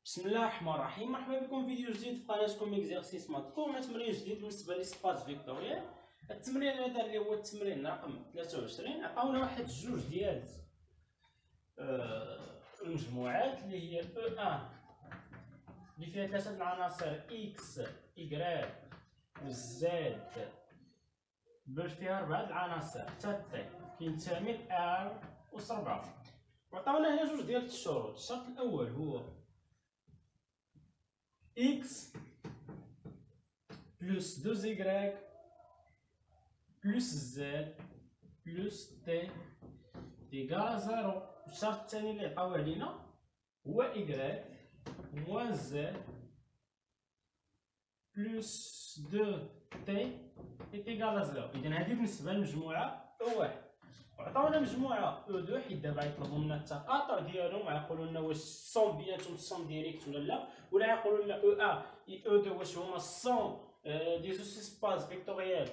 بسم الله الرحمن الرحيم. مرحبا بكم في فيديو جديد في قناتكم اكزرسيس مات. كورنا تمرين جديد بالنسبه لسباس فيكتوريال. التمرين هذا اللي هو التمرين رقم 23 عطاونا واحد جوج ديال المجموعات اللي هي E1 اللي فيها ثلاثه العناصر X Y و Z باش فيها 4 العناصر حتى T كينتمي ل R و 4. وعطاونا هنا جوج ديال الشروط. الشرط الاول هو x plus 2y plus z plus t égale 0. الشرط الثاني اللي عطاوه علينا هو y moins z plus 2t est égal à 0. إذا هذه بالنسبة للمجموعة O1. وعطاونا مجموعة O2 حيت دابا يطلبوا لنا التقاطع ديالهم ويقولوا لنا واش الصون بيناتهم صون ديريكت ولا يقولوا لنا O1 و O2 واش هما الصون دي سوسباس فيكتوريال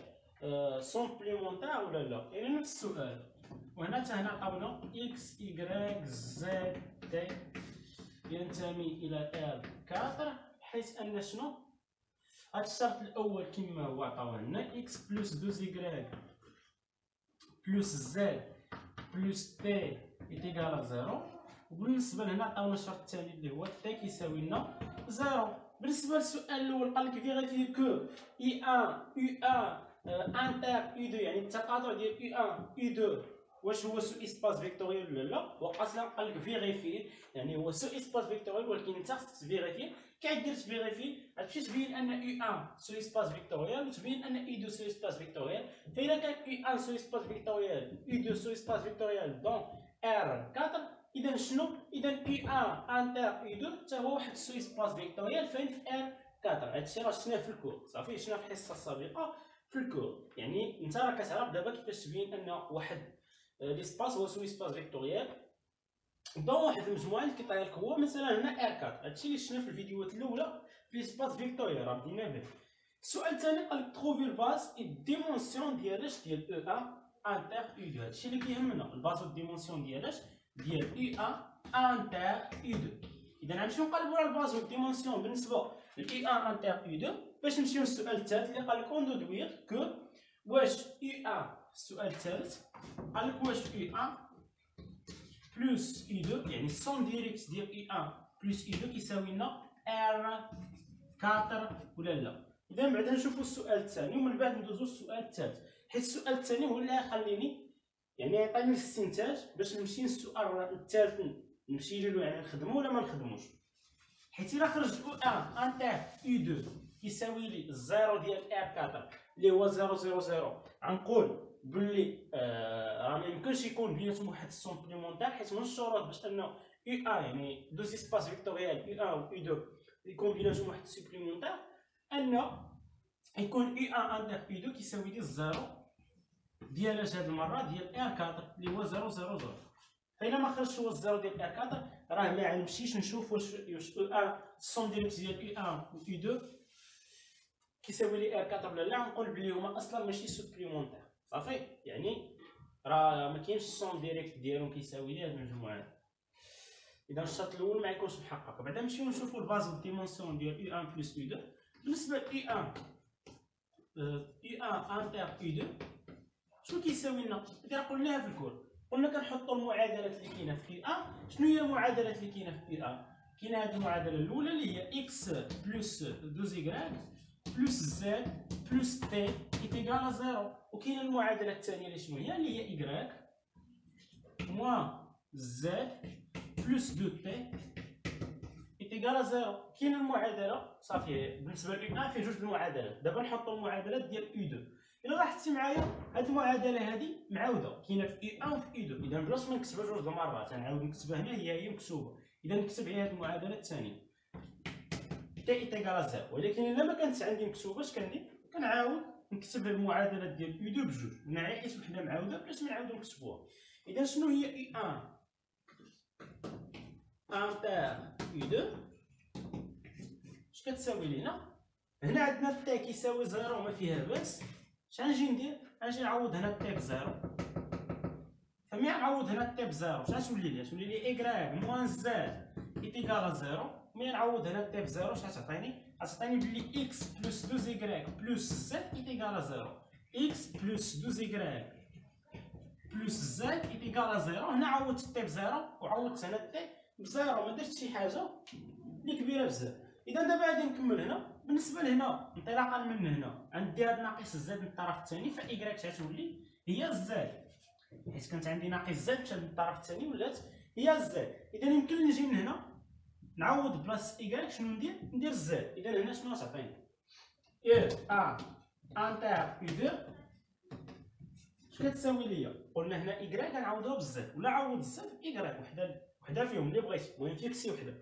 صون كومبليمونتير ولا لا. يعني نفس السؤال. وهنا حتى هنا عطاونا x y z t ينتمي إلى R4 حيث أن شنو؟ هاد الشرط الأول كما هو عطاوه لنا x plus 2y plus z plus t est égal à 0. وبالنسبة لهنا عطاونا الشرط الثاني اللي هو t كيساوي لنا 0. بالنسبة للسؤال الأول قالك فيغيفي كو I1 U1 انتر U2 يعني التقاطع ديال U1 U2 واش هو سو اسباس فيكتوريال ولا لا. واصلا قالك فيغيفي يعني هو سو اسباس فيكتوريال ولكن انت خصك تفيغيفي. كي دير تفيغيفي غتمشي تبين ان U1 سو اسباس فيكتوريال وتبين ان U2 سو اسباس فيكتوريال. فإذا كان U1 سو اسباس فيكتوريال U2 سو اسباس فيكتوريال دون R4 إذا شنو؟ إذا U1 انتر U2 حتى هو واحد سو اسباس فيكتوريال فين في R4. هادشي راه شفناه في الكور صافي، شفنا في الحصة السابقة في الكور. يعني انت راه كتعرف دابا كيفاش تبين ان واحد ليسباس هو سو اسباس فيكتوريال دون واحد المجموعه اللي كيعطيها لك هو مثلا هنا R4. هادشي اللي شفنا في الفيديوهات الاولى في ليسباس فيكتوريال راه بدينا به. السؤال الثاني قال لك تروفي الباز الديمونسيون ديال ديال E1 انتر U2. هادشي اللي كيهمنا الباز والديمونسيون ديال E1 انتر U2. اذا غنمشيو نقلبوا على الباز والديمونسيون بالنسبه ل E1 انتر U2 باش نمشيو للسؤال الثالث اللي قال لك اون دودوير كو واش U1. السؤال الثالث قال لك واش U1 بلس U2 يعني الصون ديريكت ديال U1 بلس U2 كيساوي لنا R4 ولا لا. اذا بعدا نشوفوا السؤال الثاني ومن بعد ندوزو للسؤال الثالث حيت السؤال الثاني هو اللي غيخليني يعني يعطيني الاستنتاج باش نمشي للسؤال الثالث نمشي له يعني نخدمو ولا ما نخدموش. حيت الا خرج U1 انتر U2 كيساوي لي الزيرو ديال R4 اللي هو 0 غنقول بلي راه ميمكنش يكون بيناتهم واحد الصون كومبليمونتير حيت من الشروط باش انه U1 يعني دو سيسباس فيكتوريال U1 و U2 يكون بيناتهم واحد سوبليمونتير انه يكون U1 انتر U2 كيساوي لي الزيرو ديال هاد المره ديال R4 اللي هو 0. فإلا ما خرجش هو الزيرو ديال R4 راه ما غنمشيش نشوف واش U1 الصون ديريكت ديال U1 و U2 كيساوي لي R4 ولا لا. نقول بلي هما اصلا ماشي سوبليمونتير صافي، يعني راه ما كاينش الصون ديريكت ديالهم كيساوي لي هاد المجموعات. اذا الشرط الاول ما يكونش محقق. بعدا نمشيو نشوفوا الباز والديمونسيون ديال U1 بلس U2. بالنسبه ل U1 انتر U2 شنو كيساوي لنا؟ إذا قلناها في الكور قلنا كنحطوا المعادلات اللي كاينه في U1. شنو هي المعادلات اللي كاينه في U1؟ كاينه هاد المعادله الاولى اللي هي x بلس 2y بلس z بلس t est égal à 0. وكاينه المعادله الثانيه اللي شنو هي؟ اللي هي y moins z بلس 2t est égal à 0. كاينه المعادله صافي بالنسبه ل U1 فيه جوج المعادلات. دابا نحطوا المعادلات ديال U2. الا لاحظتي معايا هاد المعادله هادي معاوده كاينه في U1 وفي U2. اذا بلاش ما نكتبها جوج المرات غنعاود نكتبها هنا هي مكتوبه. اذا نكتب هي هاد المعادله الثانيه t est égal à 0. ولكن الا ما كانتش عندي مكتوبه اش كندير؟ كنعاود نكتب المعادلات ديال U2 بجوج نعي حيت وحده معاوده بلاش ما نعاودو نكتبوها. اذا شنو هي U1 انتر U2 اش كتساوي لينا؟ هنا عندنا t كيساوي 0 ما فيها باس. اش غنجي ندير؟ غنجي نعوض هنا t بزيرو. فملي نعوض هنا t بزيرو اش غتولي لي؟ غتولي لي y moins z est égal à 0 ملي نعوض هنا تي بزيرو اش غتعطيني؟ غتعطيني بلي اكس بلس 2 إيكغيك بلس زد إيكيغال زيرو. اكس بلس 2 إيكغيك بلس زد إيكيغال زيرو. هنا عوضت تي بزيرو وعوضت هنا تي بزيرو، ما درت شي حاجه اللي كبيره بزاف. اذا دابا غادي نكمل هنا. بالنسبه لهنا انطلاقا من هنا غندير هاد ناقص زد من الطرف الثاني، فإيكغيك غتولي هي زد، حيت كانت عندي ناقص زد مشات من الطرف الثاني ولات هي زد. اذا يمكن نجي من هنا نعوض بلاصه إيكغيك شنو ندير زد. اذا هنا شنو غتعطيني؟ انتر بي 2 اش كتساوي ليا؟ قلنا هنا إيكغيك غنعوضوها بالزد، ولا عوض الزد إيكغيك وحده فيهم اللي بغيتي، المهم فيكسي وحده.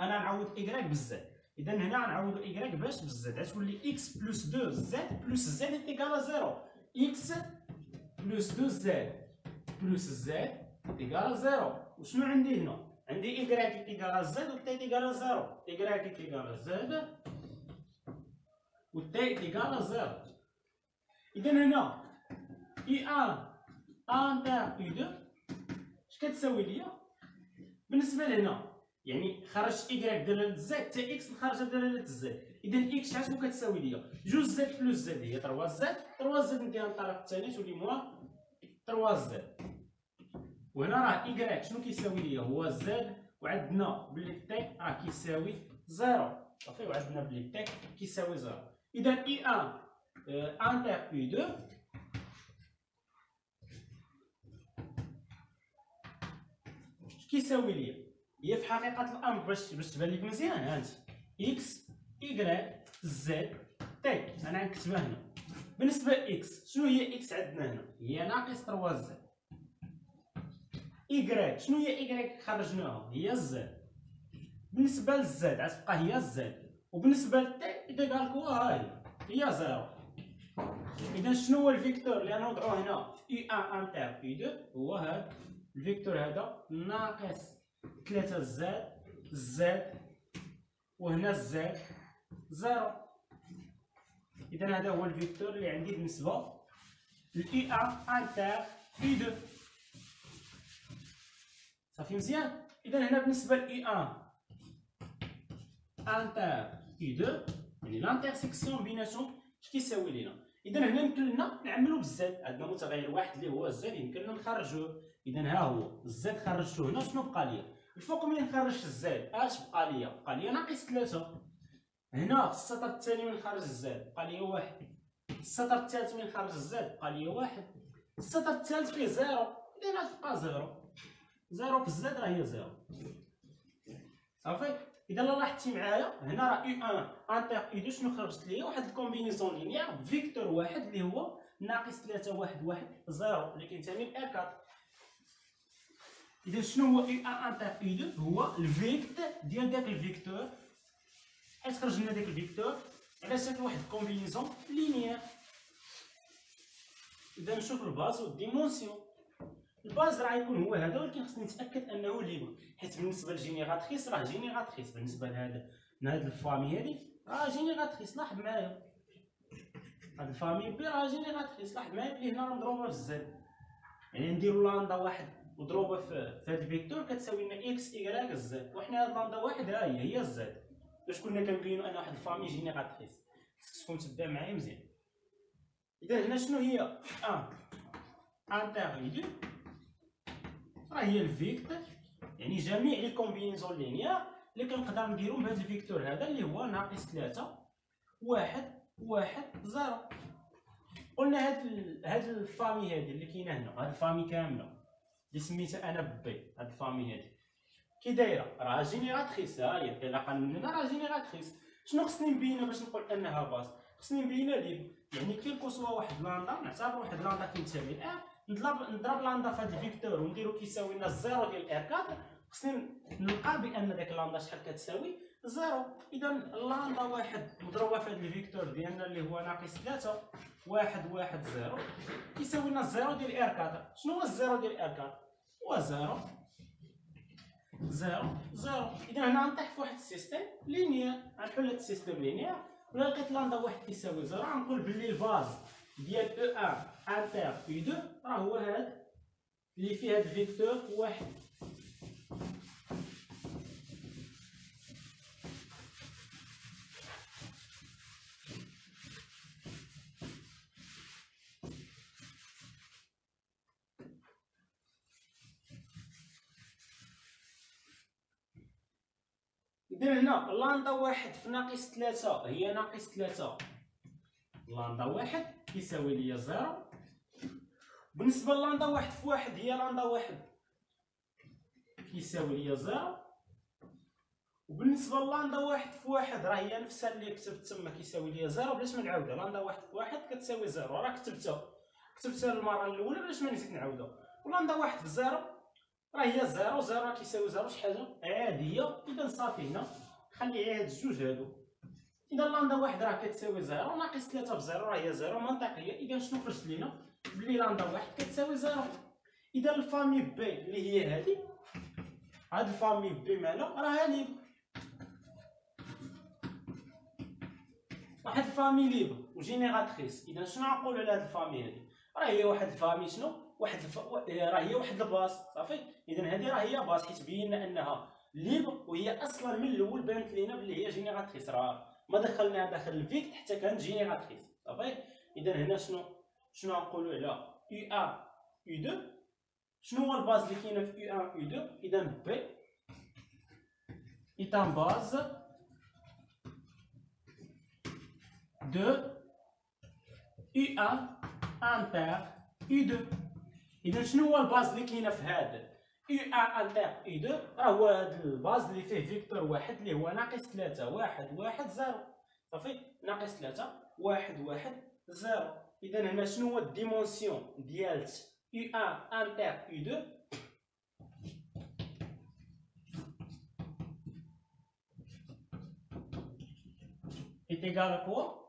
انا نعوض إيكغيك بالزد. اذا هنا غنعوض إيكغيك باش بالزد، غتولي اكس بلس 2 زد بلس زد إيكال زيرو. اكس بلس 2 زد بلس زد إيكال زيرو. وشنو عندي هنا؟ عندي إيكغيك إيكال زد و تي إيكال زيرو. إيكغيك إيكال زد و تي إيكال زيرو. اذا هنا اي انتر اي 2 اش كتساوي ليا؟ بالنسبه لهنا يعني خرجت إيكغيك دلاله زد تا اكس خارجه دلاله زد. اذا اكس شحال كتساوي ليا؟ 2 زد بلس زد هي 3 زد. 3 زد نديرها للطرف الثاني تولي موان 3 زد. وهنا راه إيكغيك شنو كيساوي ليا؟ هو زد، وعندنا بلي تي راه كيساوي زيرو صافي، وعندنا بلي تي كيساوي زيرو. اذا اي انتر اي 2 كيساوي ليا؟ هي في حقيقة الأمر باش تبان لك مزيان هانت إكس إيكغيك زد تي. أنا غنكتبها هنا. بالنسبة لإكس شنو هي إكس عندنا هنا؟ هي ناقص 3 زد. إيكغيك شنو هي إيكغيك خرجناها؟ هي زد. بالنسبة للزد غتبقى هي زد، وبالنسبة لتي إيكال كوا هي زيرو. إذا شنو هو الفيكتور اللي غنوضعوه هنا في إي أن انتر إي 2؟ هو هذا الفيكتور هذا ناقص 3 زد وهنا زد زيرو. اذا هذا هو الفيكتور اللي عندي بالنسبه لإي أن انتر إي 2 صافي مزيان. اذا هنا بالنسبه لإي أن انتر إي 2 يعني لانترسيكسيون بيناتهم اش كيساوي لينا؟ اذا هنا يمكن لنا نعملو بالزد، عندنا متغير واحد اللي هو الزد يمكن لنا نخرجوه. اذا ها هو الزد خرجته هنا، شنو بقى ليا؟ الفوق ملي نخرج الزد اش بقى ليا؟ بقى ليا ناقص 3. هنا في السطر الثاني من خرج الزد بقى ليا 1. السطر الثالث من خرج الزد بقى ليا 1. السطر الثالث فيه 0. اذا اش بقى 0 في الزد راه هي 0 صافي. اذا لاحظتي معايا هنا راه اي 1 انتر اي 2 شنو خرجت ليا؟ واحد الكومبينيزون لينيير فيكتور واحد اللي هو ناقص 3 1 1 0 اللي كينتمي ل R4. اذا شنو هو اي 1 انتر اي 2؟ هو الفيكت ديال داك الفيكتور، حيت خرج لنا داك الفيكتور على شكل واحد الكومبينيزون لينيير. اذا نشوف الباز والديمونسيون. الباز راه يكون هو هذا، ولكن خصني نتاكد انه ليبر، حيت بالنسبه للجينيراتريس راه جينيراتريس. بالنسبه لهذا الفامي هذه راه جينيراتريس. لاحظ معايا هاد الفامي بي راه جينيراتريس. لاحظ معايا بلي هنا مضروبه في الزد، يعني نديرو لاندا واحد مضروبه في هاد الفيكتور كتساوي لنا اكس إيكغيك زد، وحنا هاد لاندا واحد ها هي الزد. باش كنا كنبينو ان واحد الفامي جينيراتريس خصك تكون تبدا معايا مزيان. اذا هنا شنو هي انتر اي 2؟ راه هي الفيكتور، يعني جميع لي كومبينيزون لينيير اللي كنقدر نديرهم بهذا الفيكتور هذا اللي هو ناقص 3 1 1 0. قلنا هاد الفامي هادي اللي كاينه هنا، هاد الفامي كامله اللي سميتها انا بي، هاد الفامي هادي كي دايره راه جينيراتريس. ها هي انطلاقا من هنا راه جينيراتريس. شنو خصني نبينها باش نقول انها باز؟ خصني نبينها ليبر، يعني كيلكو سوا واحد لاندا نعتبر واحد لاندا كينتمي ل نضرب لاندا في هاد الفيكتور ونديرو كيساوي لنا الزيرو ديال R4. خصني نلقى بان داك لاندا شحال كتساوي 0. اذا لاندا واحد مضروبه في هاد الفيكتور ديالنا اللي هو ناقص 3 1 1 0 كيساوي لنا الزيرو ديال R4. شنو هو الزيرو ديال R4؟ هو 0 0 0. اذا هنا غنطيح في واحد السيستيم لينيير، غنحل هاد السيستيم لينيير ولا لقيت لاندا واحد كيساوي 0 غنقول بلي الباز ديال او 1 انتر اي 2 راه هو هاد اللي فيه هاد الفيكتور واحد. اذا هنا لاندا واحد في ناقص 3 هي ناقص 3، لاندا واحد كيساوي ليا 0. بالنسبه للاندا واحد في واحد هي لاندا واحد كيساوي ليا 0. وبالنسبه للاندا واحد في واحد راه هي نفسها اللي كتبت تما كيساوي ليا 0 بلاش ما نعاودها. لاندا واحد في واحد كتساوي 0 راه كتبتها المره الاولى بلاش ما نزيد نعاودها. ولاندا واحد في 0 راه هي 0 0 كيساوي 0 شي حاجه عاديه. اذا صافي هنا خلي هاد الجوج هادو. اذا لاندا واحد راه كتساوي 0 ناقص 3 ب 0 راه هي 0 منطقيه. اذا شنو خرجت لينا؟ بلي لاندا واحد كتساوي 0. اذا الفامي بي اللي هي هادي، هاد الفامي بي مالها راها ليبر، واحد الفامي ليبر وجينيراتريس. اذا شنو نقولوا على هاد الفامي هادي؟ راه هي واحد الفامي شنو راه هي واحد الباص صافي. اذا هذه راه هي باص حيت بينا انها ليبر وهي اصلا من الاول بانت لينا بلي هي جينيراتريس، راه ما دخلناها داخل الفيكت حتى كانت جينيراتريس صافي. اذا هنا شنو نقولوا على U1 U2؟ شنو هو الباز اللي كاينه في U1 U2؟ اذا بي est en base de U1 inter U2. اذا شنو هو الباز اللي كاينه في هذا U1 انتر U2؟ راه هو هذا الباز اللي فيه فيكتور واحد اللي هو ناقص 3 1 1 0 صافي. ناقص 3 1 1 0. اذا هنا شنو هو الديمونسيون ديال U1 انتر U2؟ est égal à quoi؟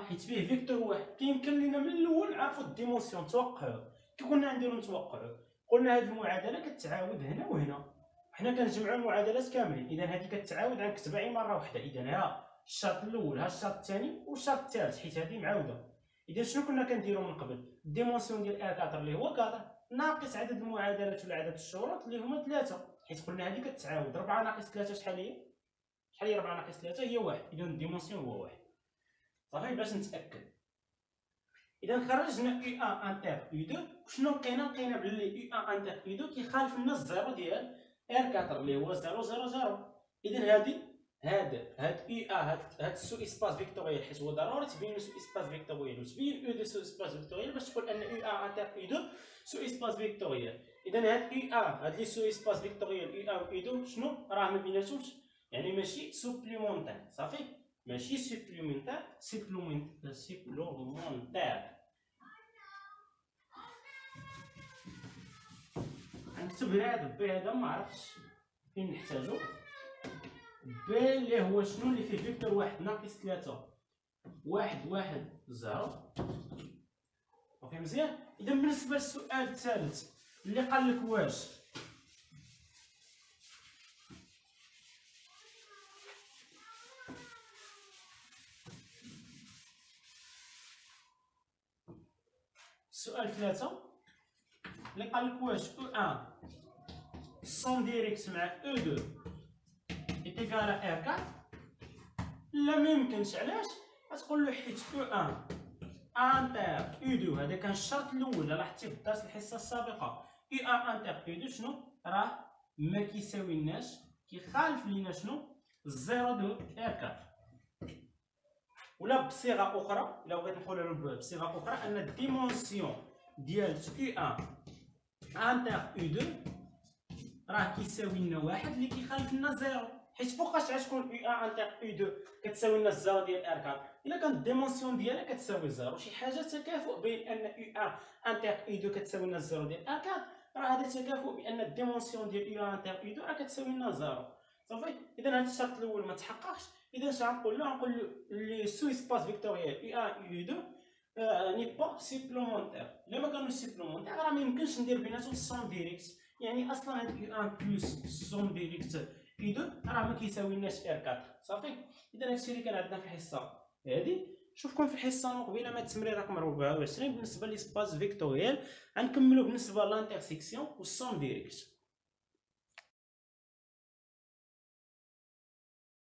حيت فيه فيكتور واحد كيمكن لينا من الاول نعرفوا الديمونسيون. توقعوا كي كنا نديرو نتوقعوا قلنا هاد المعادله كتعاود هنا وهنا، حنا كنجمعوا المعادلات كاملين. اذا هذه كتعاود غنكتبها غير مره واحده. اذا ها الشرط الاول ها الشرط الثاني والشرط الثالث حيت هذه معاوده. اذا شنو كنا كنديرو من قبل؟ الديمونسيون ديال A4 اللي هو 4 ناقص عدد المعادلات ولا عدد الشروط اللي هما 3 حيت قلنا هذه كتعاود. 4 ناقص 3 شحال هي؟ 4 ناقص 3 هي 1. اذا الديمونسيون هو 1 صافي باش نتاكد. اذا خرجنا U1 انتر U2 شنو لقينا بلي U1 انتر U2 كيخالف لنا الزيرو ديال R4 اللي هو 0 0 0. اذا هاد U1 هاد السو اسباس فيكتوريال حيت هو ضروري تبين سو اسباس فيكتوريال وتبين U2 سو اسباس فيكتوريال باش تقول ان U1 انتر U2 سو اسباس فيكتوريال. اذا هاد U1 هاد لي سو اسباس فيكتوريال U1 و U2 شنو راه ما بيناتهمش يعني ماشي سوبليمونتير صافي، ماشي سوبليمونتير غنكتب هنا بي هذا ما عرفتش فين نحتاجو. بي اللي هو شنو اللي فيه فيكتور واحد ناقص 3 1 1 0 صافي مزيان. اذا بالنسبه للسؤال الثالث اللي قال لك واش السؤال 3 اللي قال لك واش E1 سون ديريكت مع E2 est égal à R4؟ لا ما يمكنش. علاش؟ غتقول له حيت E1 انتر U2 هذا كان الشرط الاول لاحظتي في الدرس الحصه السابقه. U1 انتر U2 شنو راه ما كيساويناش كيخالف لينا شنو الزيرو دو R4. ولا بصيغه اخرى الا بغيت نقولها بصيغه اخرى ان الديمونسيون ديال U1 انتر U2 راه كيساوي لنا واحد اللي كيخالف لنا زيرو. حيت فوقاش غتكون U1 انتر U2 كتساوي لنا الزيرو ديال R4 الا كانت الديمونسيون ديالها كتساوي زيرو شي حاجه تكافؤ بين ان U1 انتر U2 كتساوي لنا الزيرو ديال R4 راه هذا تكافؤ بان الديمونسيون ديال U1 انتر U2 راه كتساوي لنا زيرو صافي. اذا هذا الشرط الاول ما تحققش. اذا اش غنقول له؟ غنقول له لي سو اسباس فيكتوريال U1 U2 ني با سوبليمونتير. الا ما كانوش سوبليمونتير راه ما يمكنش ندير بيناتهم سون ديريكت. يعني اصلا هاد U1 بلس سون ديريكت U2 راه ما كيساويناش R4 صافي. اذا هادشي اللي كان عندنا في الحصه هادي. نشوفكم في الحصه المقبله مع التمرين رقم 24 بالنسبه لسباس فيكتوريال. غنكملوا بالنسبه للانترسيكسيون والسون ديريكت.